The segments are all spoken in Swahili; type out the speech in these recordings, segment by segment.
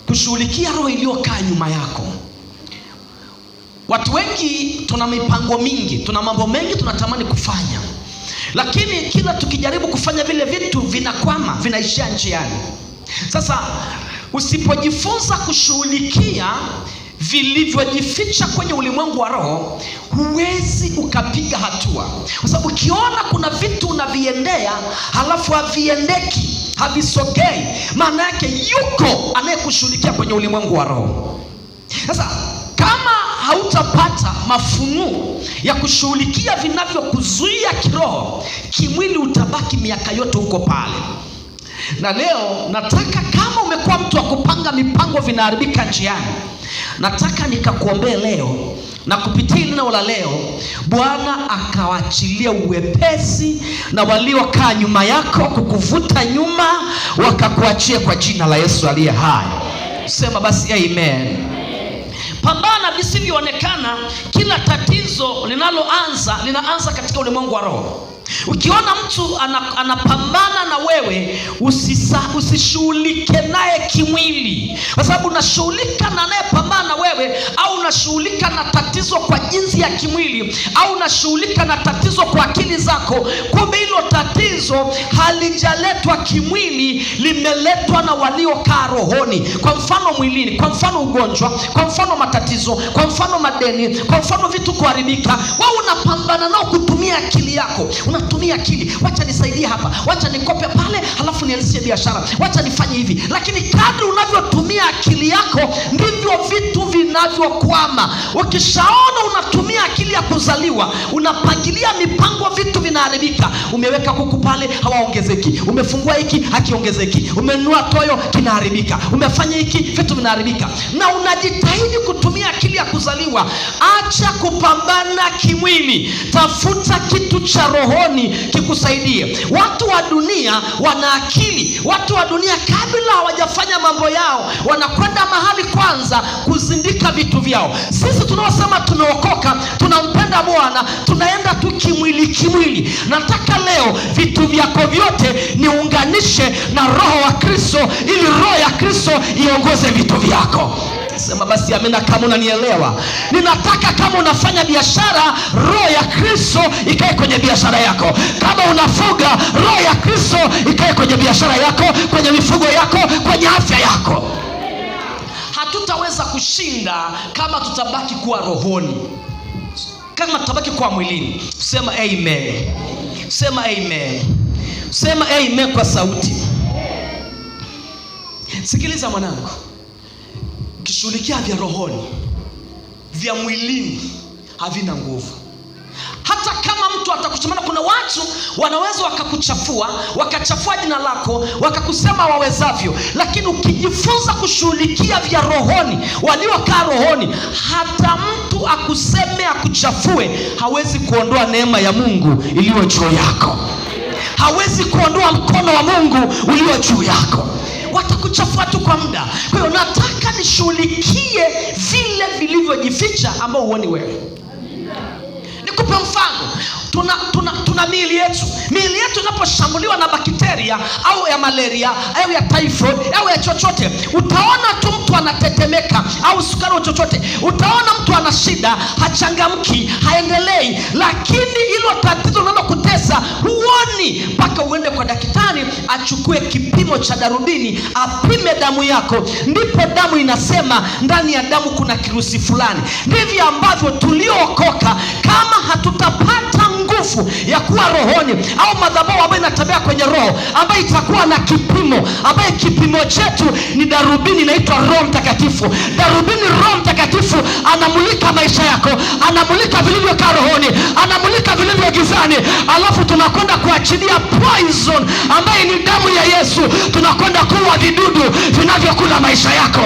kushughulikia roho iliyokaa nyuma yako. Watu wengi tuna mipango mingi, tuna mambo mengi tunatamani kufanya, lakini kila tukijaribu kufanya vile vitu vinakwama, vinaishia njiani. Sasa usipojifunza kushughulikia vilivyojificha kwenye ulimwengu wa roho, huwezi ukapiga hatua. Kwa sababu ukiona kuna vitu unaviendea halafu haviendeki, havisogei, maana yake yuko anayekushughulikia kwenye ulimwengu wa roho. Sasa kama hautapata mafunuo ya kushughulikia vinavyokuzuia kiroho, kimwili utabaki miaka yote huko pale. Na leo nataka, kama umekuwa mtu wa kupanga mipango vinaharibika njiani, nataka nikakuombee leo, na kupitia neno la leo Bwana akawachilia uwepesi na waliokaa nyuma yako kukuvuta nyuma wakakuachie kwa jina la Yesu aliye hai. Sema basi amen. Pambana visivyoonekana. Kila tatizo linaanza katika ulimwengu wa roho. Ukiona mtu anapambana na wewe, usishughulike naye kimwili, kwa sababu unashughulika na anayepambana na wewe, au unashughulika na tatizo kwa jinsi ya kimwili, au unashughulika na tatizo kwa akili zako. Kumbe hilo tatizo halijaletwa kimwili, limeletwa na waliokaa rohoni. Kwa mfano mwilini, kwa mfano ugonjwa, kwa mfano matatizo, kwa mfano madeni, kwa mfano vitu kuharibika. Wewe unapambana nao kutumia akili yako. Unatumia akili, wacha nisaidie hapa, wacha nikope pale, halafu nianzishe biashara, wacha nifanye hivi. Lakini kadri unavyotumia akili yako ndivyo vitu vinavyokwama. Ukishaona unatumia akili ya kuzaliwa, unapangilia mipango, vitu vinaharibika. Umeweka kuku pale, hawaongezeki. Umefungua hiki, hakiongezeki. Umenunua toyo, kinaharibika. Umefanya hiki, vitu vinaharibika. Na unajitahidi kutumia akili ya kuzaliwa. Acha kupambana kimwili, tafuta kitu cha rohoni kikusaidie. Watu wa dunia wana akili. Watu wa dunia kabla hawajafanya mambo yao, wanakwenda mahali kwanza kuzindika vitu vyao. Sisi tunaosema tumeokoka, tunampenda Bwana, tunaenda tu kimwili. Nataka leo vitu vyako vyote niunganishe na roho wa Kristo, ili roho ya Kristo iongoze vitu vyako. Sema basi amina kama unanielewa. Ninataka kama unafanya biashara, roho ya Kristo ikae kwenye biashara yako. Kama unafuga, roho ya Kristo ikae kwenye biashara yako, kwenye mifugo yako, kwenye afya yako. Hatutaweza kushinda kama tutabaki kuwa rohoni, kama tutabaki kuwa mwilini. Sema amen. Sema amen. Sema amen kwa sauti. Sikiliza mwanangu, ukishughulikia vya rohoni, vya mwilini havina nguvu. Hata kama mtu atakushimana, kuna watu wanaweza wakakuchafua, wakachafua jina lako, wakakusema wawezavyo. Lakini ukijifunza kushughulikia vya rohoni, waliokaa rohoni, hata mtu akuseme, akuchafue, hawezi kuondoa neema ya Mungu iliyo juu yako. Hawezi kuondoa mkono wa Mungu ulio juu yako. Watakuchafua tu kwa muda. Kwa hiyo nataka nishughulikie vile vilivyojificha ambao huoni wewe. Nikupe mfano. Tuna miili yetu. Miili yetu inaposhambuliwa na bakteria au ya malaria au ya typhoid au ya chochote, utaona tu mtu anatetemeka, au sukari au chochote. Utaona mtu ana shida, hachangamki, haendelei. Lakini hilo tatizo linalokutesa huoni mpaka uende kwa daktari achukue kipimo cha darubini, apime damu yako. Ndipo damu inasema ndani ya damu kuna kirusi fulani. Ndivyo ambavyo tuliookoka, kama hatutapata nguvu ya kuwa rohoni, au madhabahu ambayo inatembea kwenye roho, ambayo itakuwa na kipimo, ambayo kipimo chetu ni darubini inaitwa Roho Mtakatifu. Darubini Roho Mtakatifu anamulika maisha yako, anamulika vilivyokaa rohoni, anamulika vilivyo gizani. Alafu tunakwenda kuachilia poison ambayo ni damu ya Yesu. Tunakwenda kuua vidudu vinavyokula maisha yako,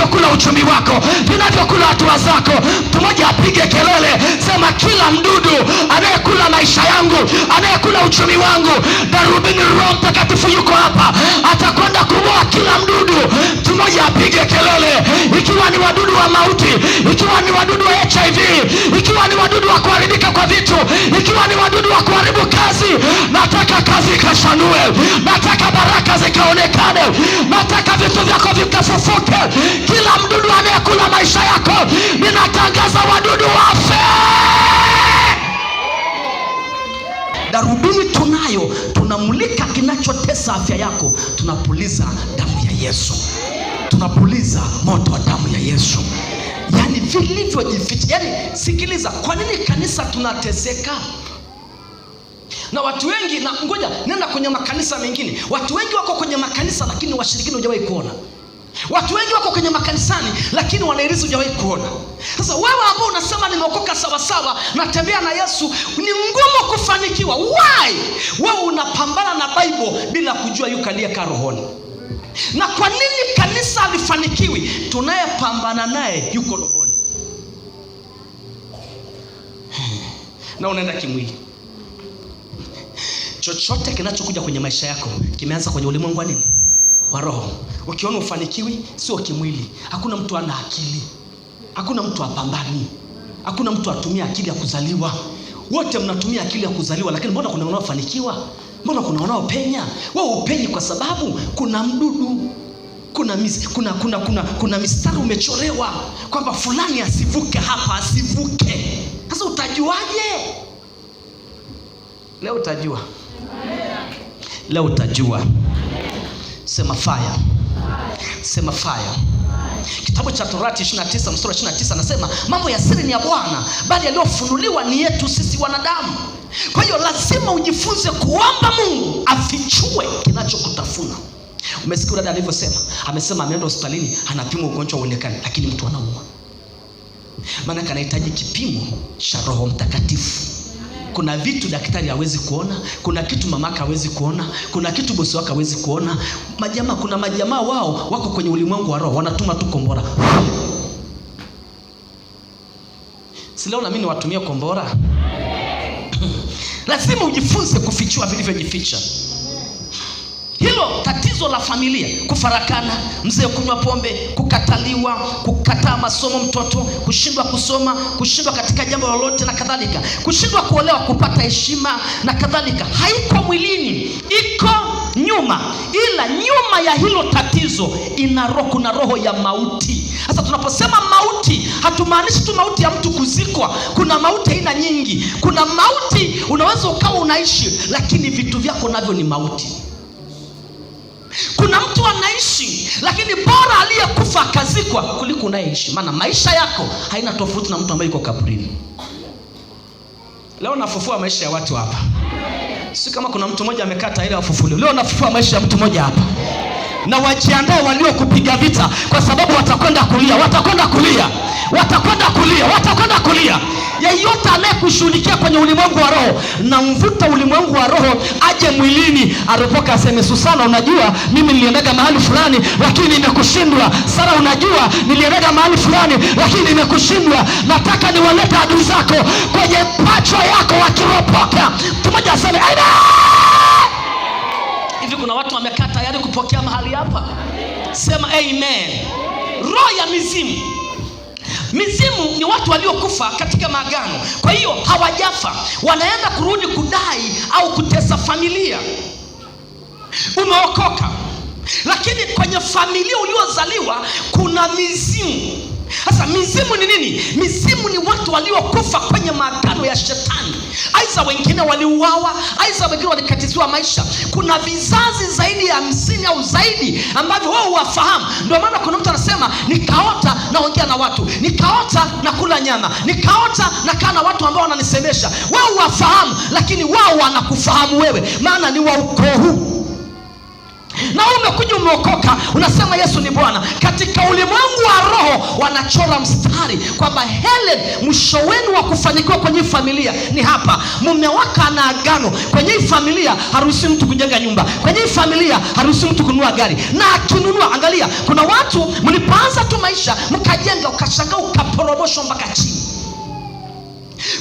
vinavyokula uchumi wako, vinavyokula hatua zako. Mtu mmoja apige kelele, sema kila mdudu anayekula maisha yangu, anayekula uchumi wangu, darubini Roho Mtakatifu yuko hapa, atakwenda kung'oa kila mdudu. Mtu mmoja apige kelele, ikiwa ni wadudu wa mauti, ikiwa ni wadudu wa HIV, ikiwa ni wadudu wa kuharibika kwa vitu, ikiwa ni wadudu wa kuharibu kazi, nataka kazi ikashanue, nataka baraka zikaonekane, nataka vitu vyako vikafufuke. Kila mdudu anayekula maisha yako, ninatangaza wadudu wafe. Darubini tunayo, tunamulika kinachotesa afya yako, tunapuliza damu ya Yesu, tunapuliza moto wa damu ya Yesu. Yani vilivyojificha. Yani sikiliza, kwa nini kanisa tunateseka? Na watu wengi, na ngoja nenda kwenye makanisa mengine, watu wengi wako kwenye makanisa lakini washirikina hujawahi kuona. Watu wengi wako kwenye makanisani lakini wanairizi hujawahi kuona. Sasa wewe ambao unasema nimeokoka sawa sawa, natembea na Yesu, ni ngumu kufanikiwa. Why? Wewe unapambana na Bible bila kujua yuko aliyekaa rohoni. Na kwa nini kanisa halifanikiwi? Tunayepambana naye yuko rohoni. Na unaenda kimwili. Chochote kinachokuja kwenye maisha yako kimeanza kwenye ulimwengu wa nini? Wa roho. Ukiona ufanikiwi, sio kimwili. Hakuna mtu ana akili, hakuna mtu apambani, hakuna mtu atumia akili ya kuzaliwa. Wote mnatumia akili ya kuzaliwa, lakini mbona kuna wanaofanikiwa? Mbona kuna wanaopenya? Wewe upenyi kwa sababu kuna mdudu, kuna mistari umechorewa kwamba fulani asivuke hapa, asivuke. Sasa utajuaje? Leo utajua. Leo utajua. Sema fire. Sema fire. Kitabu cha Torati 29 mstari 29 anasema mambo ya siri ni ya Bwana, bali yaliyofunuliwa ni yetu sisi wanadamu. Kwa hiyo lazima ujifunze kuomba Mungu afichue kinachokutafuna. Umesikia dada alivyosema? Amesema ameenda hospitalini, anapima ugonjwa uonekane, lakini mtu anaumwa. Maana anahitaji kipimo cha Roho Mtakatifu. Kuna vitu daktari hawezi kuona, kuna kitu mamaka hawezi kuona, kuna kitu bosi wako hawezi kuona. Kuna majamaa wao wako kwenye ulimwengu wa roho, wanatuma tu kombora. Si leo na mimi niwatumie kombora? Lazima ujifunze kufichua vilivyojificha. Hilo tatizo la familia, kufarakana, mzee kunywa pombe, kukataliwa, kukataa masomo mtoto, kushindwa kusoma, kushindwa katika jambo lolote na kadhalika, kushindwa kuolewa, kupata heshima na kadhalika, haiko mwilini, iko nyuma. Ila nyuma ya hilo tatizo kuna roho ya mauti. Sasa tunaposema mauti, hatumaanishi tu mauti ya mtu kuzikwa. Kuna mauti aina nyingi. Kuna mauti unaweza ukawa unaishi lakini vitu vyako navyo ni mauti. Kuna mtu anaishi lakini bora aliyekufa akazikwa kuliko unayeishi. Maana maisha yako haina tofauti na mtu ambaye yuko kaburini. Leo nafufua maisha ya watu hapa. Si kama kuna mtu mmoja amekata ile afufuliwe. Leo nafufua maisha ya mtu mmoja hapa. Na wajiandae walio kupiga vita, kwa sababu watakwenda kulia, watakwenda kulia, watakwenda kulia, watakwenda kulia. Yeyote anayekushughulikia kwenye ulimwengu wa roho, na mvuta ulimwengu wa roho aje mwilini, aropoka aseme, Susana unajua mimi niliendaga mahali fulani lakini nimekushindwa. Sara unajua niliendaga mahali fulani lakini nimekushindwa. Nataka niwalete adui zako kwenye pacho yako wakiropoka. Mtu mmoja aseme aina. Hivi kuna watu wamekaa tayari kupokea mahali hapa? Sema amen. Roho ya mizimu. Mizimu ni watu waliokufa katika maagano. Kwa hiyo hawajafa, wanaenda kurudi kudai au kutesa familia. Umeokoka, lakini kwenye familia uliozaliwa kuna mizimu. Sasa mizimu ni nini? Mizimu ni watu waliokufa kwenye maagano ya shetani. Aidha wengine waliuawa, aidha wengine walikatiziwa maisha. Kuna vizazi zaidi ya 50 au zaidi ambavyo wao wafahamu. Ndio maana kuna mtu anasema nikaota naongea na watu, nikaota na kula nyama, nikaota na kaa na watu ambao wananisemesha. Wao wafahamu, lakini wao wanakufahamu wewe, maana ni wa ukoo huu. na wewe umekuja umeokoka, unasema Yesu ni Bwana. Katika ulimwengu wa roho wanachora mstari kwamba Helen, mwisho wenu wa kufanikiwa kwenye familia ni hapa. Mume wako ana agano kwenye familia, haruhusi mtu kujenga nyumba kwenye familia, haruhusi mtu kununua gari, na akinunua, angalia, kuna watu mlipoanza tu maisha mkajenga, ukashangaa ukaporomoshwa mpaka chini.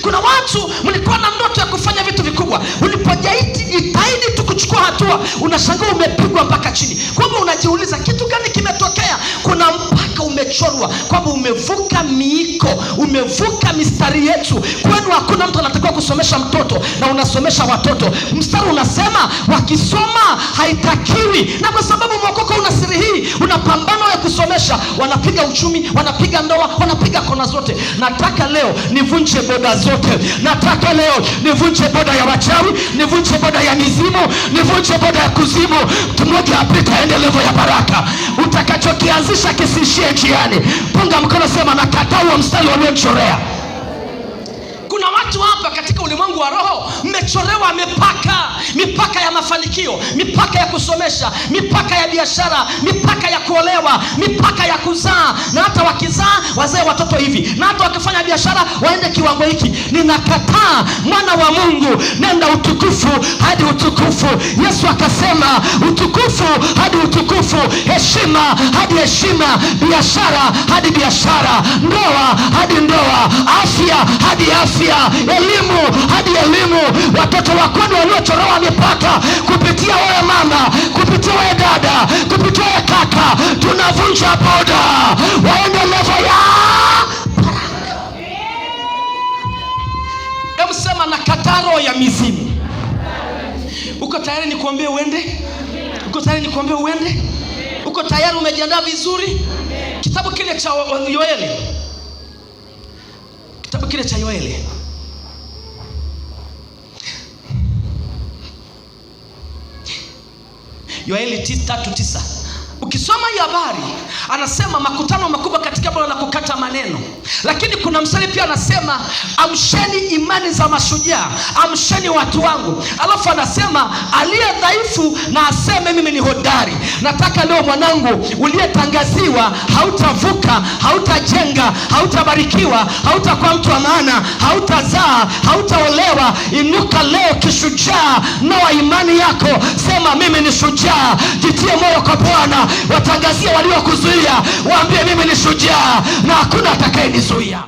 Kuna watu mlikuwa na ndoto ya kufanya vitu vikubwa, ulipojitahidi tu kuchukua hatua, unashangaa umepigwa mpaka chini. Kwamba unajiuliza kitu gani kimetokea? Kuna mpaka umechorwa kwamba umevuka miiko, umevuka mistari yetu. Kwenu hakuna mtu anatakiwa kusomesha mtoto na unasomesha watoto. Mstari unasema wakisoma haitakiwi, na kwa sababu mwokoko una siri hii, unapambana ya kusomesha, wanapiga uchumi, wanapiga ndoa, wanapiga kona zote. Nataka leo nivunje boda zote. Nataka leo nivunje boda ya wachawi, nivunje boda ya mizimu, nivunje boda ya kuzimu. Mtu mmoja apita aende level ya baraka. Utakachokianzisha kisishie njiani. Punga mkono, sema nakataa huo mstari waliomchorea. Kuna watu hapa katika ulimwengu wa roho mmechorewa mipaka ya mafanikio, mipaka ya kusomesha, mipaka ya biashara, mipaka ya kuolewa, mipaka ya kuzaa, na hata wakizaa wazae watoto hivi, na hata wakifanya biashara waende kiwango hiki. Ninakataa. Mwana wa Mungu, nenda utukufu hadi utukufu. Yesu akasema utukufu hadi utukufu, heshima hadi heshima, biashara hadi biashara, ndoa hadi ndoa, afya hadi afya, elimu hadi elimu. Watoto wako waliochorowa mipaka kupitia wewe mama, kupitia wewe dada, kupitia wewe kaka, tunavunja boda waende level ya baraka. Hebu sema nakataa roho ya mizimu. Uko tayari nikuambie uende? Uko tayari nikuambie uende? Uko tayari, umejiandaa vizuri? Kitabu kile cha Yoeli, kitabu kile cha Yoeli, Yoeli 3:9. Ukisoma hii habari, anasema makutano makubwa katika bwana la kukata maneno. Lakini kuna mstari pia anasema amsheni imani za mashujaa, amsheni watu wangu. Alafu anasema aliye dhaifu na aseme mimi ni hodari. Nataka leo mwanangu, uliyetangaziwa hautavuka, hautajenga, hautabarikiwa, hautakuwa mtu wa maana, hautazaa, hautaolewa, inuka leo kishujaa, noa imani yako, sema mimi ni shujaa. Jitie moyo kwa Bwana. Watangazia waliokuzuia, waambie mimi ni shujaa na hakuna atakayenizuia.